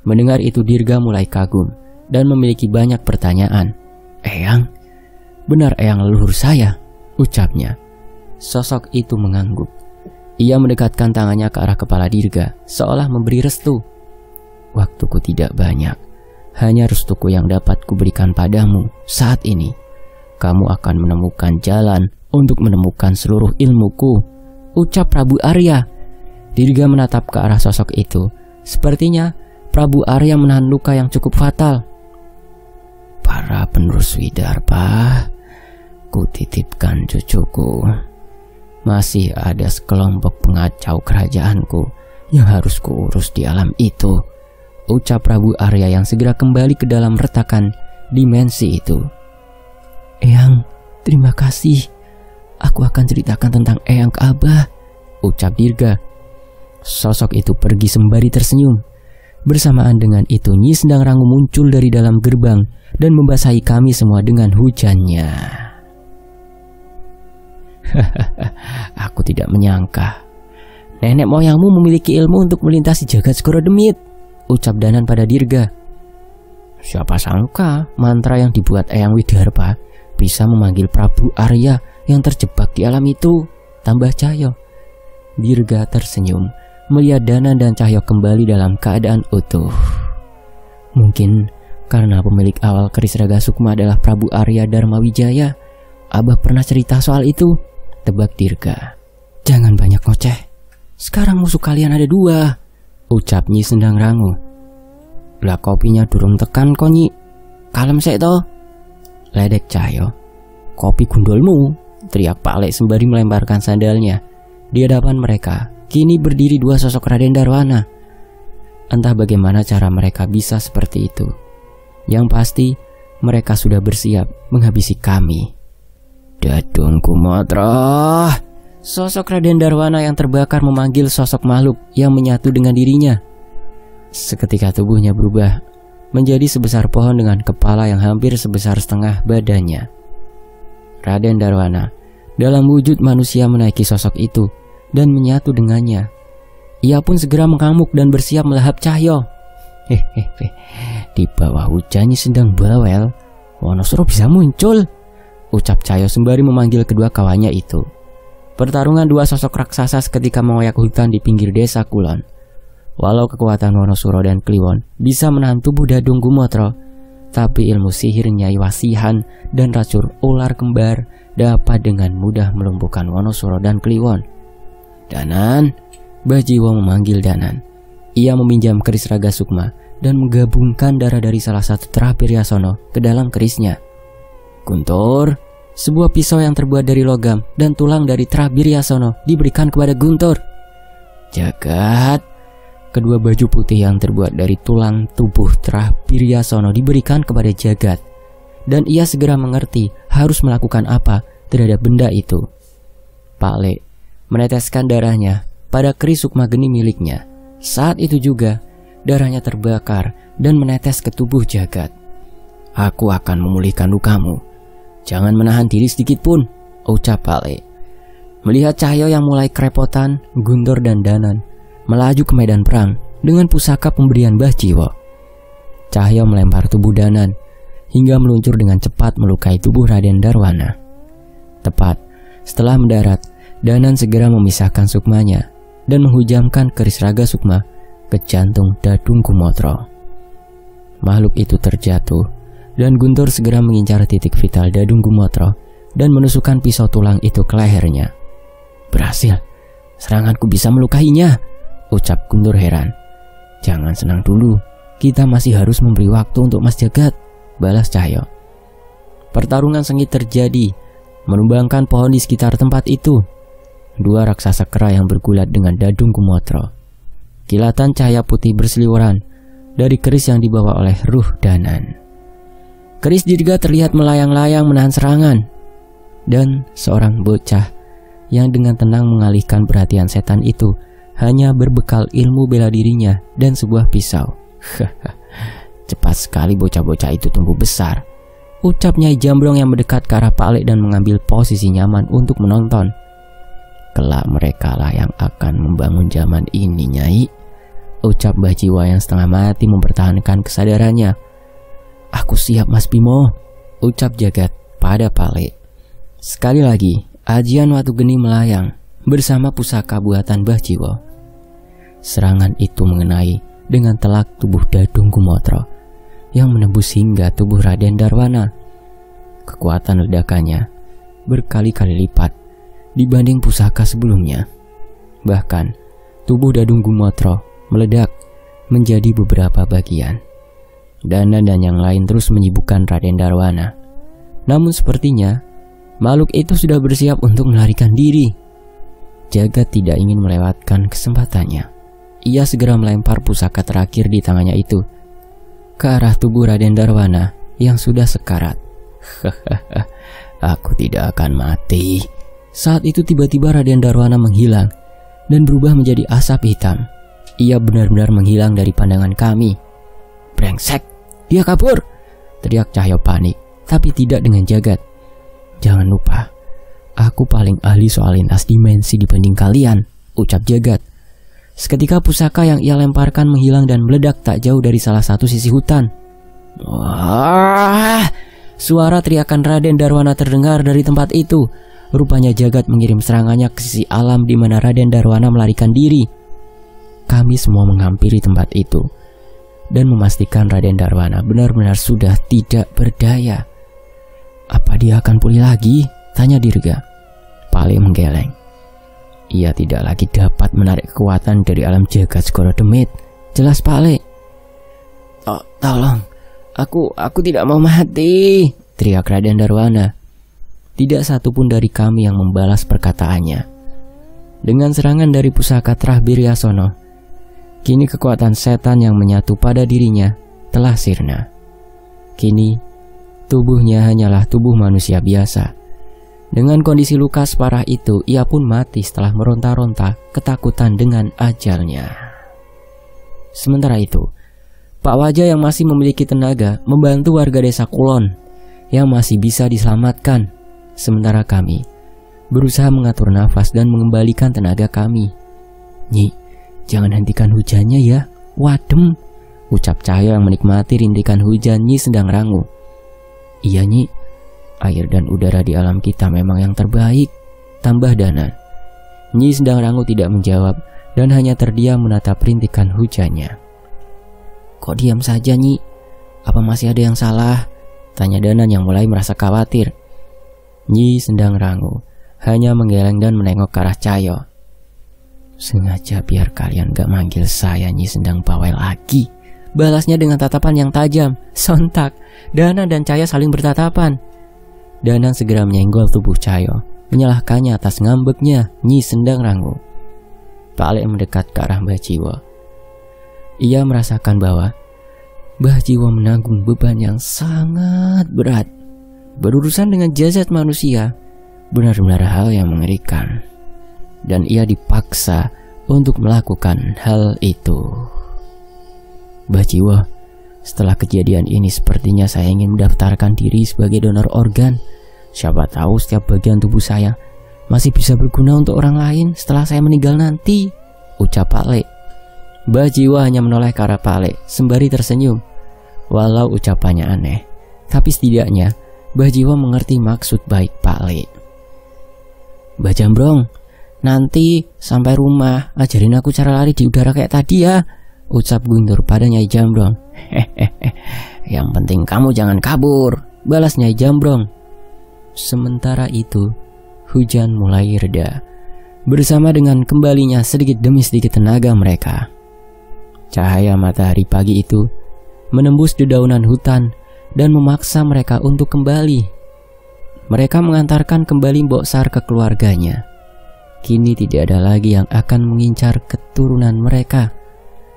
S1: Mendengar itu Dirga mulai kagum dan memiliki banyak pertanyaan. Eyang, benar Eyang leluhur saya, ucapnya. Sosok itu mengangguk. Ia mendekatkan tangannya ke arah kepala Dirga, seolah memberi restu. Waktuku tidak banyak, hanya restuku yang dapat kuberikan padamu saat ini. Kamu akan menemukan jalan untuk menemukan seluruh ilmuku, ucap Prabu Arya. Dirga menatap ke arah sosok itu. Sepertinya Prabu Arya menahan luka yang cukup fatal. Para penerus Widarpa, kutitipkan cucuku. Masih ada sekelompok pengacau kerajaanku yang harus kuurus di alam itu, ucap Prabu Arya yang segera kembali ke dalam retakan dimensi itu. Eyang, terima kasih. Aku akan ceritakan tentang Eyang ke Abah, ucap Dirga. Sosok itu pergi sembari tersenyum. Bersamaan dengan itu Nyi Sendang Rangu muncul dari dalam gerbang dan membasahi kami semua dengan hujannya. Aku tidak menyangka Nenek moyangmu memiliki ilmu untuk melintasi jagat Segoro Demit, ucap Danan pada Dirga. Siapa sangka mantra yang dibuat Eyang Widarpa bisa memanggil Prabu Arya yang terjebak di alam itu, tambah Cahyo. Dirga tersenyum melihat Danan dan Cahyo kembali dalam keadaan utuh. Mungkin karena pemilik awal keris Raga Sukma adalah Prabu Arya Darmawijaya. Abah pernah cerita soal itu, tebak Dirga. Jangan banyak ngoceh. Sekarang musuh kalian ada 2, ucap Nyi Sendang Rangu. Lah kopinya durung tekan kok Nyi. Kalem sik to, ledek Cahyo. Kopi gundulmu, teriak Pak Lek sembari melemparkan sandalnya. Di hadapan mereka kini berdiri 2 sosok Raden Darwana. Entah bagaimana cara mereka bisa seperti itu. Yang pasti mereka sudah bersiap menghabisi kami. Dadung Kumotro. Sosok Raden Darwana yang terbakar memanggil sosok makhluk yang menyatu dengan dirinya. Seketika tubuhnya berubah menjadi sebesar pohon dengan kepala yang hampir sebesar setengah badannya. Raden Darwana dalam wujud manusia menaiki sosok itu dan menyatu dengannya. Ia pun segera mengamuk dan bersiap melahap Cahyo. Di bawah hujannya sedang bawel, Wonosuro bisa muncul, ucap Cahyo sembari memanggil kedua kawannya itu. Pertarungan 2 sosok raksasa seketika mengoyak hutan di pinggir desa Kulon. Walau kekuatan Wonosuro dan Kliwon bisa menahan tubuh Dadung Kumotro, tapi ilmu sihir Nyai Wasihan dan racun ular kembar dapat dengan mudah melumpuhkan Wonosuro dan Kliwon. Danan, Bajiwo memanggil Danan. Ia meminjam keris Raga Sukma dan menggabungkan darah dari salah satu terapi Yasono ke dalam kerisnya. Guntur, sebuah pisau yang terbuat dari logam dan tulang dari Trabir Yasono diberikan kepada Guntur. Jagat, kedua baju putih yang terbuat dari tulang tubuh Trabir Yasono diberikan kepada Jagat, dan ia segera mengerti harus melakukan apa terhadap benda itu. Pak Le meneteskan darahnya pada keris Sukma Geni miliknya. Saat itu juga darahnya terbakar dan menetes ke tubuh Jagat. Aku akan memulihkan lukamu. Jangan menahan diri sedikit pun, ucap Pak Le. Melihat Cahyo yang mulai kerepotan, Guntur dan Danan melaju ke medan perang dengan pusaka pemberian Bajiwo. Cahyo melempar tubuh Danan hingga meluncur dengan cepat melukai tubuh Raden Darwana. Tepat setelah mendarat, Danan segera memisahkan sukmanya dan menghujamkan keris Raga Sukma ke jantung Dadung Kumotro. Makhluk itu terjatuh dan Guntur segera mengincar titik vital Dadung Kumotro dan menusukkan pisau tulang itu ke lehernya. Berhasil, seranganku bisa melukainya, ucap Guntur heran. Jangan senang dulu, kita masih harus memberi waktu untuk Mas Jagat, balas Cahyo. Pertarungan sengit terjadi, menumbangkan pohon di sekitar tempat itu. 2 raksasa kera yang bergulat dengan Dadung Kumotro. Kilatan cahaya putih berseliweran dari keris yang dibawa oleh ruh Danan. Keris Dirga terlihat melayang-layang menahan serangan, dan seorang bocah yang dengan tenang mengalihkan perhatian setan itu hanya berbekal ilmu bela dirinya dan sebuah pisau. Cepat sekali bocah-bocah itu tumbuh besar, ucap Nyai Jambrong yang mendekat ke arah Pak Lek dan mengambil posisi nyaman untuk menonton. Kelak mereka lah yang akan membangun zaman ini, Nyai, ucap Bajiwa yang setengah mati mempertahankan kesadarannya. Aku siap Mas Bimo, ucap Jagat pada Pak Lek. Sekali lagi, ajian Watu Geni melayang bersama pusaka buatan Bajiwo. Serangan itu mengenai dengan telak tubuh Dadung Kumotro yang menembus hingga tubuh Raden Darwana. Kekuatan ledakannya berkali-kali lipat dibanding pusaka sebelumnya. Bahkan tubuh Dadung Kumotro meledak menjadi beberapa bagian. Danan dan yang lain terus menyibukkan Raden Darwana. Namun sepertinya makhluk itu sudah bersiap untuk melarikan diri. Jagat tidak ingin melewatkan kesempatannya. Ia segera melempar pusaka terakhir di tangannya itu ke arah tubuh Raden Darwana yang sudah sekarat. Aku tidak akan mati. Saat itu tiba-tiba Raden Darwana menghilang dan berubah menjadi asap hitam. Ia benar-benar menghilang dari pandangan kami. Brengsek, dia kabur, teriak Cahyo panik, tapi tidak dengan Jagat. Jangan lupa, aku paling ahli soal lintas dimensi dibanding kalian, ucap Jagat Seketika pusaka yang ia lemparkan menghilang dan meledak tak jauh dari salah satu sisi hutan. Wah! Suara teriakan Raden Darwana terdengar dari tempat itu. Rupanya jagat mengirim serangannya ke sisi alam di mana Raden Darwana melarikan diri. Kami semua menghampiri tempat itu dan memastikan Raden Darwana benar-benar sudah tidak berdaya. Apa dia akan pulih lagi? Tanya Dirga. Pale menggeleng. Ia tidak lagi dapat menarik kekuatan dari alam jagat Segoro Demit. Jelas Pale. Oh, tolong. Aku tidak mau mati, teriak Raden Darwana. Tidak satupun dari kami yang membalas perkataannya. Dengan serangan dari pusaka Trah Biryasono, kini kekuatan setan yang menyatu pada dirinya telah sirna. Kini, tubuhnya hanyalah tubuh manusia biasa. Dengan kondisi luka separah itu, ia pun mati setelah meronta-ronta ketakutan dengan ajalnya. Sementara itu, Pak Wajah yang masih memiliki tenaga membantu warga desa Kulon yang masih bisa diselamatkan. Sementara kami berusaha mengatur nafas dan mengembalikan tenaga kami. Nyi, jangan hentikan hujannya ya, wadem, ucap Cahyo yang menikmati rintikan hujan Nyi sedang rangu. Iya Nyi, air dan udara di alam kita memang yang terbaik, tambah Danan. Nyi sedang rangu tidak menjawab dan hanya terdiam menatap rintikan hujannya. Kok diam saja Nyi? Apa masih ada yang salah? Tanya Danan yang mulai merasa khawatir. Nyi sedang rangu hanya menggeleng dan menengok ke arah Cahyo. Sengaja biar kalian gak manggil saya Nyi sedang bawel lagi, balasnya dengan tatapan yang tajam. Sontak Danan dan Cahyo saling bertatapan. Danan segera menyenggol tubuh Cahyo, menyalahkannya atas ngambeknya Nyi sedang rangu. Pale mendekat ke arah Mbah Jiwo. Ia merasakan bahwa Mbah Jiwo menanggung beban yang sangat berat. Berurusan dengan jasad manusia benar-benar hal yang mengerikan, dan ia dipaksa untuk melakukan hal itu. Mbah Jiwo, setelah kejadian ini sepertinya saya ingin mendaftarkan diri sebagai donor organ. Siapa tahu setiap bagian tubuh saya masih bisa berguna untuk orang lain setelah saya meninggal nanti, ucap Pale. Mbah Jiwo hanya menoleh ke arah Pale sembari tersenyum. Walau ucapannya aneh, tapi setidaknya Mbah Jiwo mengerti maksud baik Pale. Mbah Jambrong, nanti sampai rumah ajarin aku cara lari di udara kayak tadi ya, ucap Guntur pada Nyai Jambrong. Yang penting kamu jangan kabur, balas Nyai Jambrong. Sementara itu, hujan mulai reda, bersama dengan kembalinya sedikit demi sedikit tenaga mereka. Cahaya matahari pagi itu menembus dedaunan hutan dan memaksa mereka untuk kembali. Mereka mengantarkan kembali Mbok Sar ke keluarganya. Kini tidak ada lagi yang akan mengincar keturunan mereka.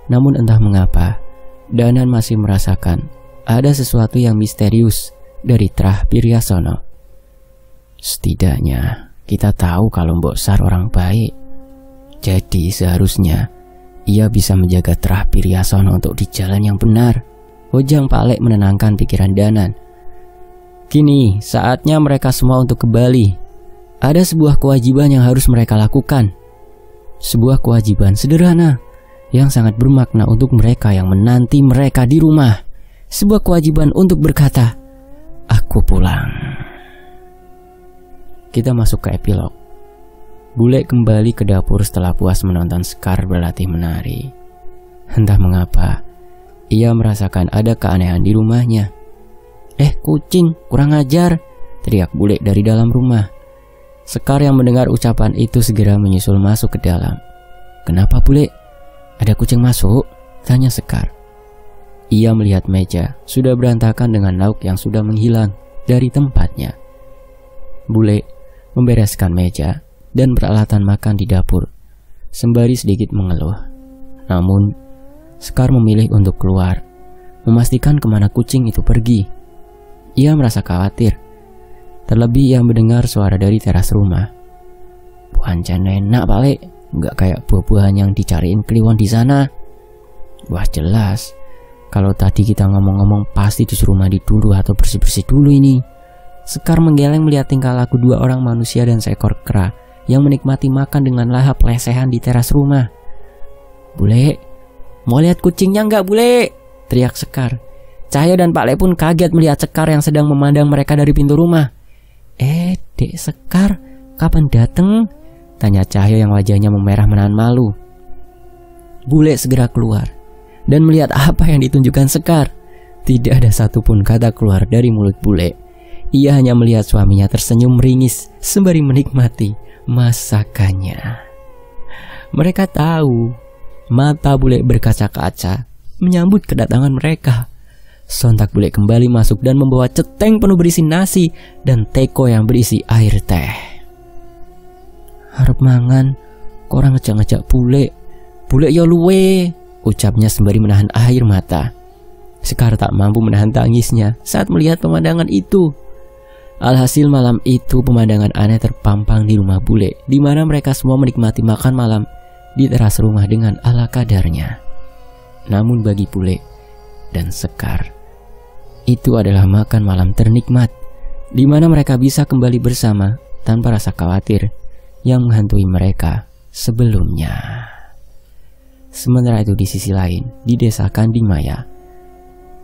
S1: Namun entah mengapa, Danan masih merasakan ada sesuatu yang misterius dari Trah Biryasono. Setidaknya kita tahu kalau Mbok Sar orang baik. Jadi seharusnya ia bisa menjaga Trah Biryasono untuk di jalan yang benar. Hojang Pale menenangkan pikiran Danan. Kini saatnya mereka semua untuk kembali. Ada sebuah kewajiban yang harus mereka lakukan. Sebuah kewajiban sederhana yang sangat bermakna untuk mereka yang menanti mereka di rumah. Sebuah kewajiban untuk berkata, aku pulang. Kita masuk ke epilog. Bule kembali ke dapur setelah puas menonton Sekar berlatih menari. Entah mengapa, ia merasakan ada keanehan di rumahnya. Kucing, kurang ajar, teriak Bule dari dalam rumah. Sekar yang mendengar ucapan itu segera menyusul masuk ke dalam. Kenapa Bule? Ada kucing masuk? Tanya Sekar. Ia melihat meja sudah berantakan dengan lauk yang sudah menghilang dari tempatnya. Bule membereskan meja dan peralatan makan di dapur, sembari sedikit mengeluh. Namun Sekar memilih untuk keluar, memastikan kemana kucing itu pergi. Ia merasa khawatir. Terlebih ia mendengar suara dari teras rumah. Buancen enak Pale, nggak kayak buah-buahan yang dicariin Kliwon di sana. Wah jelas, kalau tadi kita ngomong-ngomong pasti disuruh mandi dulu atau bersih-bersih dulu ini. Sekar menggeleng melihat tingkah laku dua orang manusia dan seekor kera yang menikmati makan dengan lahap lesehan di teras rumah. "Bule, mau lihat kucingnya nggak, Bule?" teriak Sekar. Cahyo dan Pak Le pun kaget melihat Sekar yang sedang memandang mereka dari pintu rumah. Dek Sekar, kapan dateng?" tanya Cahyo yang wajahnya memerah menahan malu. Bule segera keluar dan melihat apa yang ditunjukkan Sekar. Tidak ada satupun kata keluar dari mulut Bule. Ia hanya melihat suaminya tersenyum meringis sembari menikmati masakannya. Mereka tahu mata Bule berkaca-kaca menyambut kedatangan mereka. Sontak Bule kembali masuk dan membawa ceteng penuh berisi nasi dan teko yang berisi air teh. "Harap mangan, korang ngejak-ngejak Bule. Bule ya luwe," ucapnya sembari menahan air mata. Sekar tak mampu menahan tangisnya saat melihat pemandangan itu. Alhasil malam itu pemandangan aneh terpampang di rumah Bule, di mana mereka semua menikmati makan malam di teras rumah dengan ala kadarnya. Namun bagi Bule dan Sekar, itu adalah makan malam ternikmat, di mana mereka bisa kembali bersama tanpa rasa khawatir yang menghantui mereka sebelumnya. Sementara itu di sisi lain, di desa Kandimaya,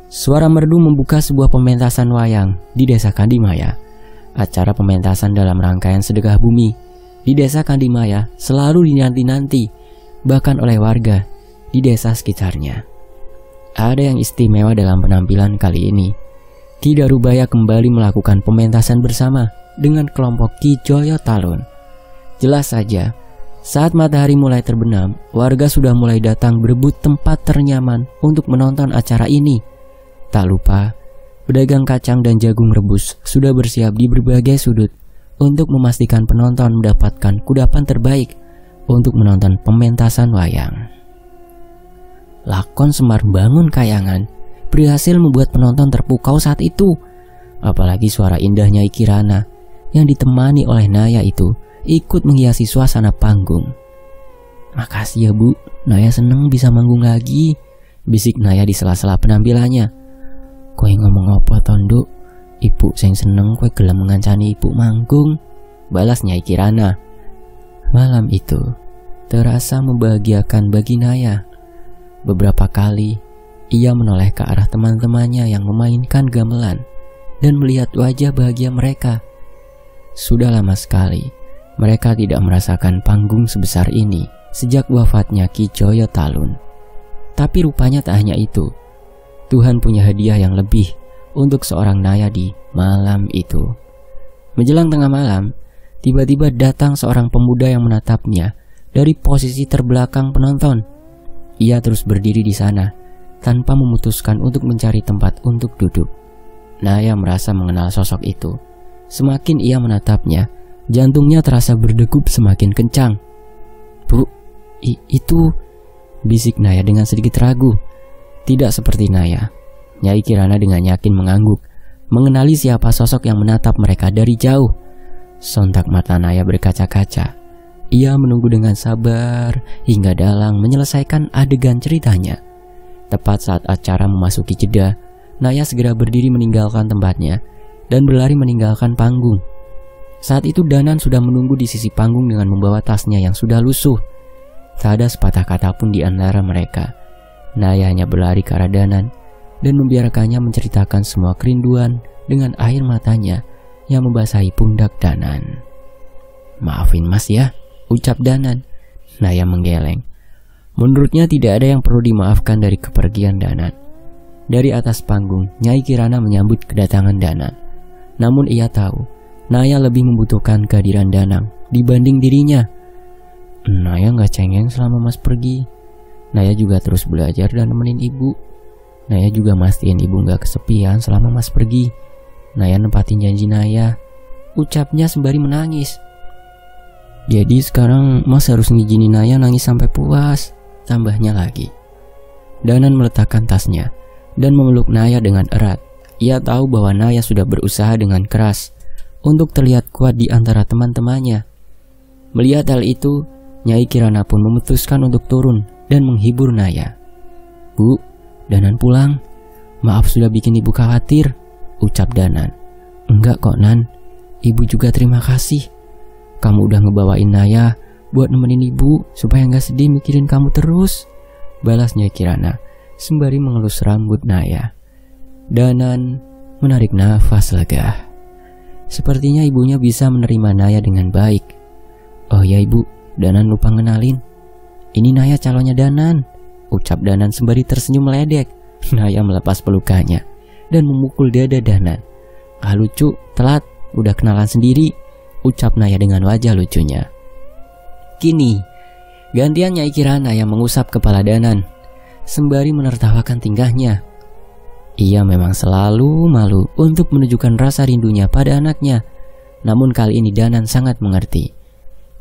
S1: suara merdu membuka sebuah pementasan wayang di desa Kandimaya. Acara pementasan dalam rangkaian sedekah bumi di desa Kandimaya selalu dinanti-nanti, bahkan oleh warga di desa sekitarnya. Ada yang istimewa dalam penampilan kali ini. Ki Darubaya kembali melakukan pementasan bersama dengan kelompok Ki Joyo Talun. Jelas saja, saat matahari mulai terbenam, warga sudah mulai datang berebut tempat ternyaman untuk menonton acara ini. Tak lupa, pedagang kacang dan jagung rebus sudah bersiap di berbagai sudut untuk memastikan penonton mendapatkan kudapan terbaik untuk menonton pementasan wayang. Lakon Semar Bangun Kayangan berhasil membuat penonton terpukau saat itu. Apalagi suara indahnya Kirana yang ditemani oleh Naya itu ikut menghiasi suasana panggung. "Makasih ya Bu, Naya seneng bisa manggung lagi," bisik Naya di sela-sela penampilannya. "Kowe ngomong apa Tondo? Ibu sing seneng kowe gelem ngancani ibu manggung," balas Nyai Kirana. Malam itu terasa membahagiakan bagi Naya. Beberapa kali ia menoleh ke arah teman-temannya yang memainkan gamelan dan melihat wajah bahagia mereka. Sudah lama sekali mereka tidak merasakan panggung sebesar ini sejak wafatnya Ki Joyo Talun. Tapi rupanya tak hanya itu. Tuhan punya hadiah yang lebih untuk seorang Naya di malam itu. Menjelang tengah malam, tiba-tiba datang seorang pemuda yang menatapnya dari posisi terbelakang penonton. Ia terus berdiri di sana tanpa memutuskan untuk mencari tempat untuk duduk. Naya merasa mengenal sosok itu. Semakin ia menatapnya, jantungnya terasa berdegup semakin kencang. "Bu, itu," bisik Naya dengan sedikit ragu. Tidak seperti Naya, Nyai Kirana dengan yakin mengangguk, mengenali siapa sosok yang menatap mereka dari jauh. Sontak mata Naya berkaca-kaca. Ia menunggu dengan sabar hingga Dalang menyelesaikan adegan ceritanya. Tepat saat acara memasuki jeda, Naya segera berdiri meninggalkan tempatnya dan berlari meninggalkan panggung. Saat itu Danan sudah menunggu di sisi panggung dengan membawa tasnya yang sudah lusuh. Tak ada sepatah kata pun di antara mereka. Naya hanya berlari ke arah Danan dan membiarkannya menceritakan semua kerinduan dengan air matanya yang membasahi pundak Danan. "Maafin Mas ya," ucap Danan. Naya menggeleng. Menurutnya tidak ada yang perlu dimaafkan dari kepergian Danan. Dari atas panggung, Nyai Kirana menyambut kedatangan Danan. Namun ia tahu, Naya lebih membutuhkan kehadiran Danang dibanding dirinya. "Naya gak cengeng selama Mas pergi. Naya juga terus belajar dan nemenin ibu. Naya juga mastiin ibu gak kesepian selama Mas pergi. Naya nempatin janji Naya," ucapnya sembari menangis. "Jadi sekarang Mas harus ngizinin Naya nangis sampai puas," tambahnya lagi. Danan meletakkan tasnya dan memeluk Naya dengan erat. Ia tahu bahwa Naya sudah berusaha dengan keras untuk terlihat kuat di antara teman-temannya. Melihat hal itu, Nyai Kirana pun memutuskan untuk turun dan menghibur Naya. "Bu, Danan pulang. Maaf sudah bikin ibu khawatir," ucap Danan. "Enggak kok Nan, ibu juga terima kasih. Kamu udah ngebawain Naya buat nemenin ibu supaya gak sedih mikirin kamu terus," balas Nyai Kirana sembari mengelus rambut Naya. Danan menarik nafas lega. Sepertinya ibunya bisa menerima Naya dengan baik. "Oh ya ibu, Danan lupa ngenalin. Ini Naya calonnya Danan," ucap Danan sembari tersenyum meledek. Naya melepas pelukannya dan memukul dada Danan. "Ah lucu, telat, udah kenalan sendiri," ucap Naya dengan wajah lucunya. Kini, gantian Nyai Kirana yang mengusap kepala Danan sembari menertawakan tingkahnya. Ia memang selalu malu untuk menunjukkan rasa rindunya pada anaknya. Namun kali ini Danan sangat mengerti.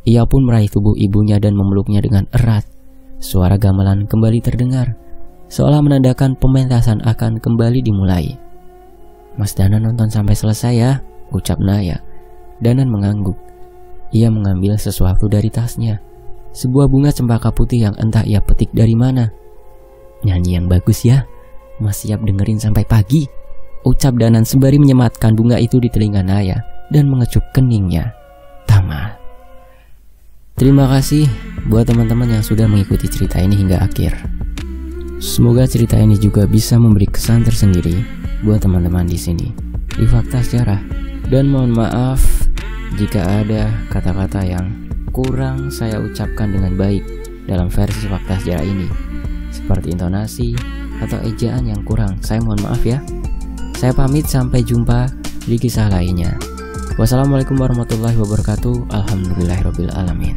S1: Ia pun meraih tubuh ibunya dan memeluknya dengan erat. Suara gamelan kembali terdengar, seolah menandakan pementasan akan kembali dimulai. "Mas Danan nonton sampai selesai ya," ucap Naya. Danan mengangguk. Ia mengambil sesuatu dari tasnya, sebuah bunga cempaka putih yang entah ia petik dari mana. "Nyanyi yang bagus ya, Mas siap dengerin sampai pagi," ucap Danan sembari menyematkan bunga itu di telinga Naya dan mengecup keningnya. Tamat. Terima kasih buat teman-teman yang sudah mengikuti cerita ini hingga akhir. Semoga cerita ini juga bisa memberi kesan tersendiri buat teman-teman di sini di Fakta Sejarah. Dan mohon maaf jika ada kata-kata yang kurang saya ucapkan dengan baik dalam versi Fakta Sejarah ini, seperti intonasi atau ejaan yang kurang. Saya mohon maaf ya. Saya pamit, sampai jumpa di kisah lainnya. Wassalamualaikum warahmatullahi wabarakatuh. Alhamdulillahirabbil alamin.